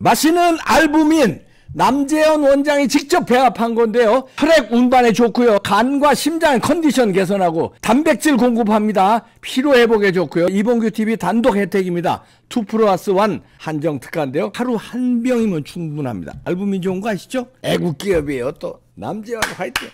마시는 알부민 남재현 원장이 직접 배합한 건데요. 혈액 운반에 좋고요. 간과 심장 컨디션 개선하고 단백질 공급합니다. 피로회복에 좋고요. 이봉규TV 단독 혜택입니다. 2+1 한정 특가인데요. 하루 한 병이면 충분합니다. 알부민 좋은 거 아시죠? 애국기업이에요. 또 남재현 화이팅.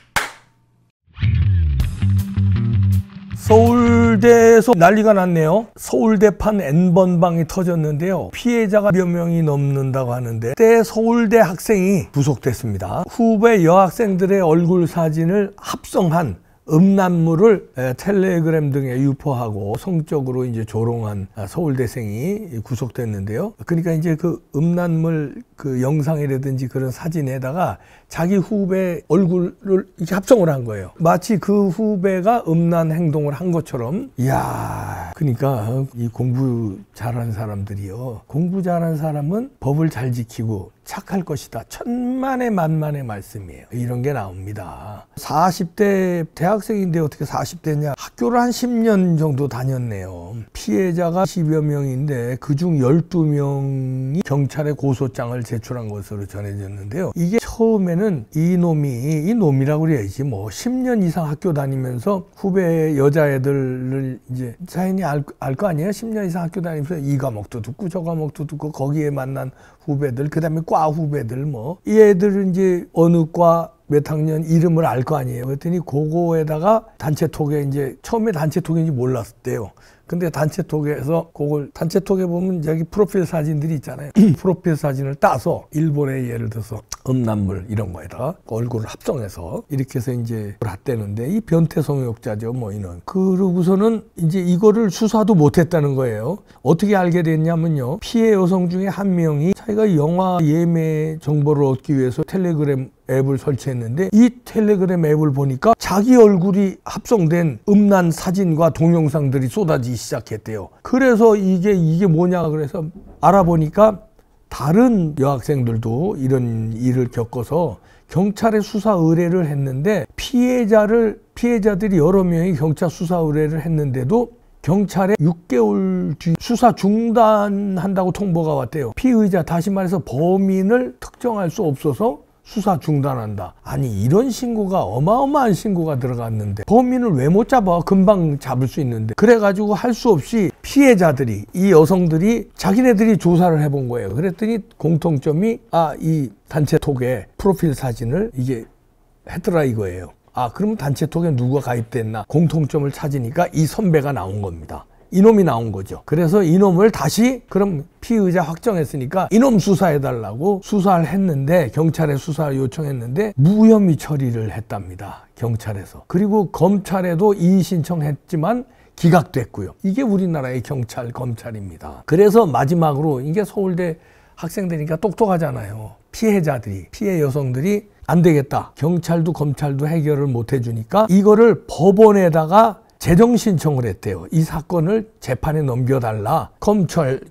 서울대에서 난리가 났네요. 서울대판 N번방이 터졌는데요. 피해자가 몇 명이 넘는다고 하는데 그때 서울대 학생이 구속됐습니다. 후배 여학생들의 얼굴 사진을 합성한 음란물을 텔레그램 등에 유포하고 성적으로 이제 조롱한 서울대생이 구속됐는데요. 그러니까 이제 그 음란물 그 영상이라든지 그런 사진에다가 자기 후배 얼굴을 이렇게 합성을 한 거예요. 마치 그 후배가 음란 행동을 한 것처럼. 이야, 그러니까 이 공부 잘하는 사람들이요. 공부 잘하는 사람은 법을 잘 지키고 착할 것이다. 천만의 만만의 말씀이에요. 이런 게 나옵니다. 40대 대학생인데 어떻게 40대냐. 학교를 한 10년 정도 다녔네요. 피해자가 10여 명인데 그중 12명이 경찰에 고소장을 제출한 것으로 전해졌는데요. 이게 처음에는 이 놈이라고 그래야지 뭐 10년 이상 학교 다니면서 후배 여자애들을 이제 자연히 알 거 아니에요? 10년 이상 학교 다니면서 이 과목도 듣고 저 과목도 듣고 거기에 만난 후배들, 그 다음에 과 후배들 뭐 이 애들은 이제 어느 과 몇 학년 이름을 알 거 아니에요. 그랬더니 그거에다가 단체톡에 이제 처음에 단체톡인지 몰랐대요. 근데 단체톡에서 그걸 단체톡에 보면 여기 프로필 사진들이 있잖아요. 프로필 사진을 따서 일본의 예를 들어서 음란물 이런 거에다가 얼굴을 합성해서 이렇게 해서 이제 했대는데 이 변태 성욕자죠 뭐 이런. 그러고서는 이제 이거를 수사도 못했다는 거예요. 어떻게 알게 됐냐면요. 피해 여성 중에 한 명이 자기가 영화 예매 정보를 얻기 위해서 텔레그램 앱을 설치했는데 이 텔레그램 앱을 보니까 자기 얼굴이 합성된 음란 사진과 동영상들이 쏟아지기 시작했대요. 그래서 이게 뭐냐 그래서 알아보니까 다른 여학생들도 이런 일을 겪어서 경찰에 수사 의뢰를 했는데 피해자들이 여러 명이 경찰 수사 의뢰를 했는데도 경찰에 6개월 뒤 수사 중단한다고 통보가 왔대요. 피의자, 다시 말해서 범인을 특정할 수 없어서 수사 중단한다. 아니 이런 신고가 어마어마한 신고가 들어갔는데 범인을 왜 못 잡아? 금방 잡을 수 있는데. 그래가지고 할 수 없이 피해자들이 이 여성들이 자기네들이 조사를 해본 거예요. 그랬더니 공통점이 이 단체톡에 프로필 사진을 이게 했더라 이거예요. 그럼 단체톡에 누가 가입됐나 공통점을 찾으니까 이 선배가 나온 겁니다. 이놈이 나온 거죠. 그래서 이놈을 다시 그럼 피의자 확정했으니까 이놈 수사해달라고 수사를 했는데 경찰에 수사 요청했는데 무혐의 처리를 했답니다. 경찰에서. 그리고 검찰에도 이의 신청했지만 기각됐고요. 이게 우리나라의 경찰, 검찰입니다. 그래서 마지막으로 이게 서울대 학생들이니까 똑똑하잖아요. 피해 여성들이 안 되겠다. 경찰도 검찰도 해결을 못 해주니까 이거를 법원에다가 재정 신청을 했대요. 이 사건을 재판에 넘겨달라.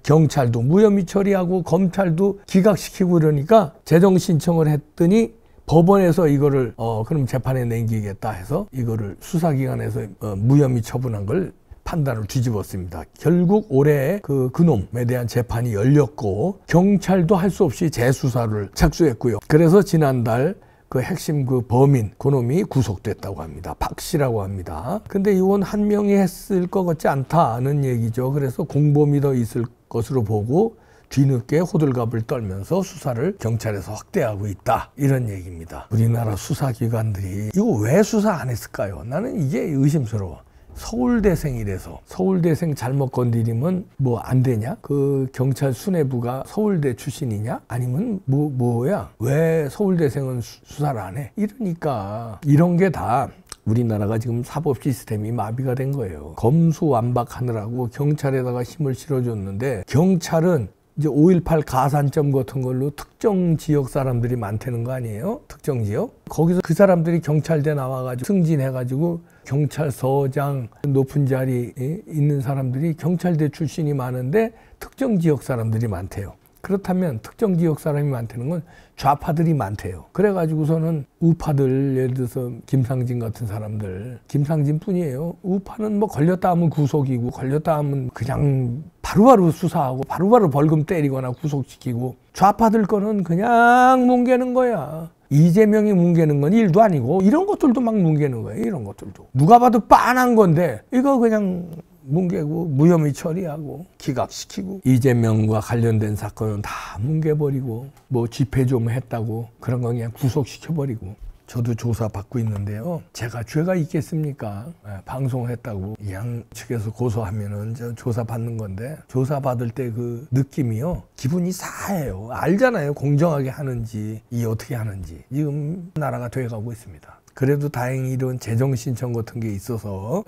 경찰도 무혐의 처리하고 검찰도 기각시키고 이러니까 재정 신청을 했더니 법원에서 이거를 그럼 재판에 넘기겠다 해서 이거를 수사기관에서 무혐의 처분한 걸 판단을 뒤집었습니다. 결국 올해 그놈에 대한 재판이 열렸고 경찰도 할 수 없이 재수사를 착수했고요. 그래서 지난달 그 핵심 그 범인 그놈이 구속됐다고 합니다. 박 씨라고 합니다. 근데 이건 한 명이 했을 것 같지 않다는 얘기죠. 그래서 공범이 더 있을 것으로 보고 뒤늦게 호들갑을 떨면서 수사를 경찰에서 확대하고 있다. 이런 얘기입니다. 우리나라 수사기관들이 이거 왜 수사 안 했을까요? 나는 이게 의심스러워. 서울대생이라서 서울대생 잘못 건드리면 뭐 안 되냐? 그 경찰 수뇌부가 서울대 출신이냐? 아니면 뭐야? 왜 서울대생은 수사를 안 해? 이러니까 이런 게 다 우리나라가 지금 사법 시스템이 마비가 된 거예요. 검수완박하느라고 경찰에다가 힘을 실어줬는데 경찰은 이제 5.18 가산점 같은 걸로 특정 지역 사람들이 많다는 거 아니에요? 특정 지역? 거기서 그 사람들이 경찰대 나와가지고 승진해가지고 경찰서장 높은 자리에 있는 사람들이 경찰대 출신이 많은데 특정 지역 사람들이 많대요. 그렇다면 특정 지역 사람이 많다는 건 좌파들이 많대요. 그래가지고서는 우파들, 예를 들어서 김상진 같은 사람들, 김상진 뿐이에요. 우파는 뭐 걸렸다 하면 구속이고 걸렸다 하면 그냥 바로바로 수사하고 바로바로 벌금 때리거나 구속시키고, 좌파들 거는 그냥 뭉개는 거야. 이재명이 뭉개는 건 일도 아니고 이런 것들도 막 뭉개는 거예요. 이런 것들도 누가 봐도 빤한 건데 이거 그냥 뭉개고 무혐의 처리하고 기각시키고, 이재명과 관련된 사건은 다 뭉개버리고, 뭐 집회 좀 했다고 그런 건 그냥 구속시켜버리고. 저도 조사받고 있는데요. 제가 죄가 있겠습니까? 방송했다고 양 측에서 고소하면은 저 조사받는 건데, 조사받을 때 그 느낌이요, 기분이 싸해요. 알잖아요, 공정하게 하는지, 이 어떻게 하는지. 지금 나라가 돼가고 있습니다. 그래도 다행히 이런 재정신청 같은 게 있어서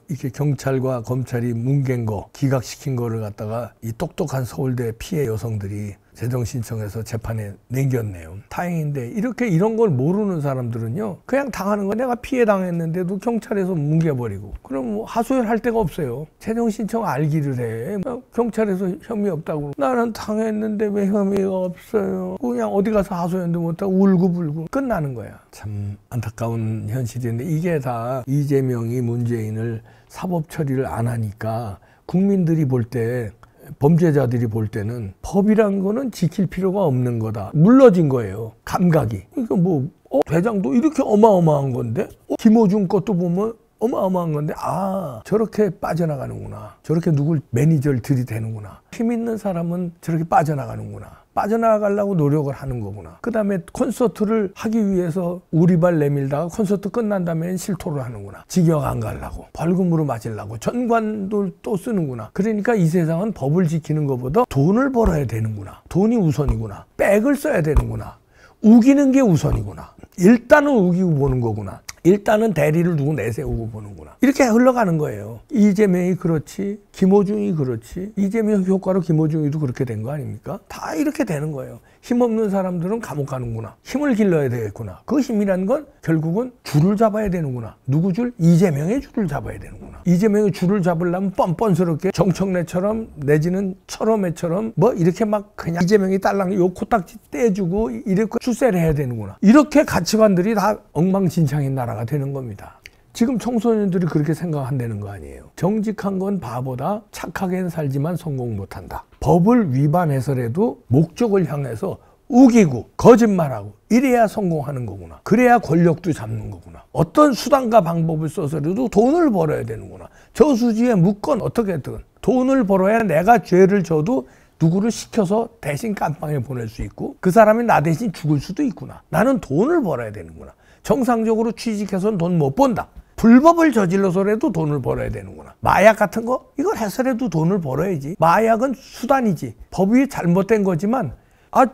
이렇게 경찰과 검찰이 뭉갠 거, 기각시킨 거를 갖다가 이 똑똑한 서울대 피해 여성들이 재정신청해서 재판에 남겼네요. 다행인데, 이렇게 이런 걸 모르는 사람들은요, 그냥 당하는 거, 내가 피해 당했는데도 경찰에서 뭉개버리고, 그럼 뭐 하소연할 데가 없어요. 재정신청 알기를 해. 경찰에서 혐의 없다고. 나는 당했는데 왜 혐의가 없어요. 그냥 어디 가서 하소연도 못하고 울고불고 끝나는 거야. 참 안타까운 현실인데, 이게 다 이재명이 문재인을 사법 처리를 안 하니까 국민들이 볼 때, 범죄자들이 볼 때는 법이란 거는 지킬 필요가 없는 거다, 물러진 거예요, 감각이. 그러니까 뭐 대장도 이렇게 어마어마한 건데, 김어준 것도 보면 어마어마한 건데, 아, 저렇게 빠져나가는구나, 저렇게 누굴 매니저를 들이대는구나, 힘 있는 사람은 저렇게 빠져나가는구나, 빠져나가려고 노력을 하는 거구나. 그 다음에 콘서트를 하기 위해서 우리발 내밀다가 콘서트 끝난 다음에 실토를 하는구나. 징역 안 가려고, 벌금으로 맞으려고 전관도 또 쓰는구나. 그러니까 이 세상은 법을 지키는 것보다 돈을 벌어야 되는구나, 돈이 우선이구나, 백을 써야 되는구나, 우기는 게 우선이구나, 일단은 우기고 보는 거구나, 일단은 대리를 두고 내세우고 보는구나, 이렇게 흘러가는 거예요. 이재명이 그렇지, 김어준이 그렇지, 이재명 효과로 김어준이도 그렇게 된 거 아닙니까? 다 이렇게 되는 거예요. 힘없는 사람들은 감옥 가는구나, 힘을 길러야 되겠구나. 그 힘이란 건 결국은 줄을 잡아야 되는구나. 누구 줄? 이재명의 줄을 잡아야 되는구나. 이재명의 줄을 잡으려면 뻔뻔스럽게 정청래처럼 내지는 철험회처럼 뭐 이렇게 막 그냥 이재명이 딸랑 요 코딱지 떼주고 이렇게 출세를 해야 되는구나. 이렇게 가치관들이 다 엉망진창인 나라가 되는 겁니다. 지금 청소년들이 그렇게 생각한다는 거 아니에요. 정직한 건 바보다, 착하게 살지만 성공 못한다. 법을 위반해서라도 목적을 향해서 우기고 거짓말하고 이래야 성공하는 거구나. 그래야 권력도 잡는 거구나. 어떤 수단과 방법을 써서라도 돈을 벌어야 되는구나. 저수지에 묻건 어떻게든 돈을 벌어야 내가 죄를 져도 누구를 시켜서 대신 깜빵에 보낼 수 있고, 그 사람이 나 대신 죽을 수도 있구나. 나는 돈을 벌어야 되는구나. 정상적으로 취직해서는 돈 못 번다. 불법을 저질러서라도 돈을 벌어야 되는구나. 마약 같은 거 이걸 해서라도 돈을 벌어야지. 마약은 수단이지. 법이 잘못된 거지만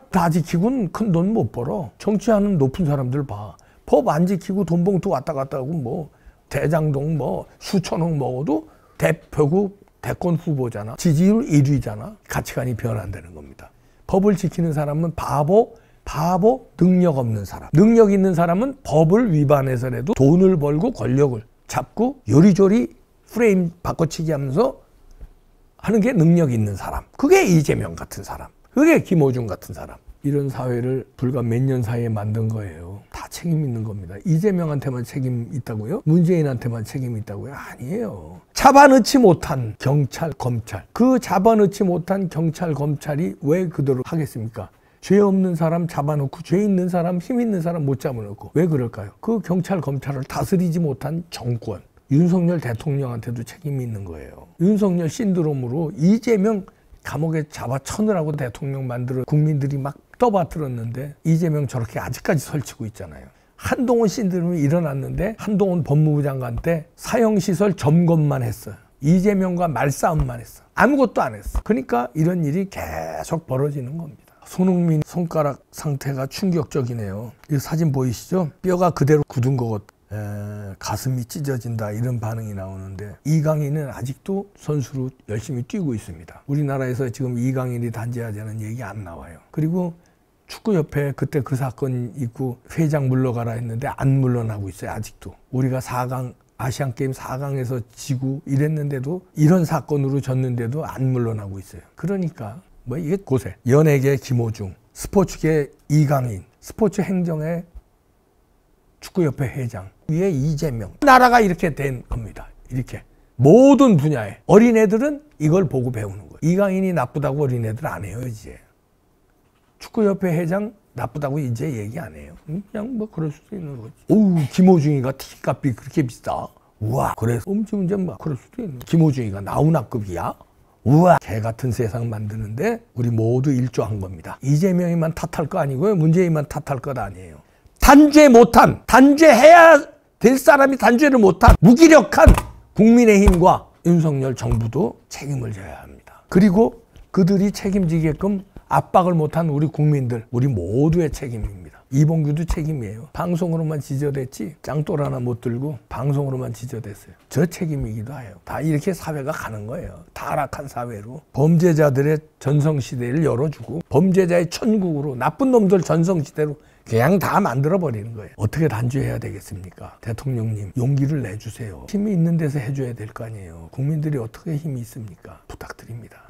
다 지키고는 큰 돈 못 벌어. 정치하는 높은 사람들 봐. 법 안 지키고 돈 봉투 왔다 갔다 하고 뭐 대장동 뭐 수천억 먹어도 대표고 대권 후보잖아. 지지율 1위잖아. 가치관이 변한다는 겁니다. 법을 지키는 사람은 바보, 능력 없는 사람. 능력 있는 사람은 법을 위반해서라도 돈을 벌고 권력을 잡고 요리조리 프레임 바꿔치기 하면서 하는 게 능력 있는 사람. 그게 이재명 같은 사람. 그게 김어준 같은 사람. 이런 사회를 불과 몇 년 사이에 만든 거예요. 다 책임 있는 겁니다. 이재명한테만 책임 있다고요? 문재인한테만 책임 있다고요? 아니에요. 잡아넣지 못한 경찰, 검찰. 그 잡아넣지 못한 경찰, 검찰이 왜 그대로 하겠습니까? 죄 없는 사람 잡아놓고 죄 있는 사람, 힘 있는 사람 못 잡아놓고. 왜 그럴까요? 그 경찰, 검찰을 다스리지 못한 정권. 윤석열 대통령한테도 책임이 있는 거예요. 윤석열 신드롬으로 이재명 감옥에 잡아 쳐넣으라고 대통령 만들어 국민들이 막 떠받들었는데, 이재명 저렇게 아직까지 설치고 있잖아요. 한동훈 신드롬이 일어났는데 한동훈 법무부 장관 때 사형시설 점검만 했어요. 이재명과 말싸움만 했어. 아무것도 안 했어. 그러니까 이런 일이 계속 벌어지는 겁니다. 손흥민 손가락 상태가 충격적이네요. 이 사진 보이시죠? 뼈가 그대로 굳은 것 같아요. 가슴이 찢어진다, 이런 반응이 나오는데, 이강인은 아직도 선수로 열심히 뛰고 있습니다. 우리나라에서 지금 이강인이 단죄하자는 얘기 안 나와요. 그리고 축구협회 그때 그 사건 있고 회장 물러가라 했는데 안 물러나고 있어요. 아직도. 우리가 4강 아시안게임 4강에서 지고 이랬는데도, 이런 사건으로 졌는데도 안 물러나고 있어요. 그러니까 뭐 이게 고세. 연예계 김어준, 스포츠계 이강인, 스포츠 행정의 축구협회 회장, 위에 이재명. 나라가 이렇게 된 겁니다. 이렇게 모든 분야에. 어린애들은 이걸 보고 배우는 거예요. 이강인이 나쁘다고 어린애들 안 해요, 이제. 축구협회 회장 나쁘다고 이제 얘기 안 해요. 그냥 뭐 그럴 수도 있는 거지. 오우, 김호중이가 티값이 그렇게 비싸? 우와, 그래서 문제는 뭐 그럴 수도 있는 거지. 김호중이가 나훈아급이야? 우와, 개 같은 세상 만드는데 우리 모두 일조한 겁니다. 이재명이만 탓할 거 아니고요. 문재인만 탓할 것 아니에요. 단죄 못한, 단죄해야 될 사람이 단죄를 못한 무기력한 국민의힘과 윤석열 정부도 책임을 져야 합니다. 그리고 그들이 책임지게끔 압박을 못한 우리 국민들, 우리 모두의 책임입니다. 이봉규도 책임이에요. 방송으로만 지저댔지 짱돌 하나 못 들고 방송으로만 지저댔어요. 저 책임이기도 해요. 다 이렇게 사회가 가는 거예요. 타락한 사회로. 범죄자들의 전성시대를 열어주고 범죄자의 천국으로, 나쁜 놈들 전성시대로 그냥 다 만들어버리는 거예요. 어떻게 단죄해야 되겠습니까? 대통령님, 용기를 내주세요. 힘이 있는 데서 해줘야 될 거 아니에요. 국민들이 어떻게 힘이 있습니까? 부탁드립니다.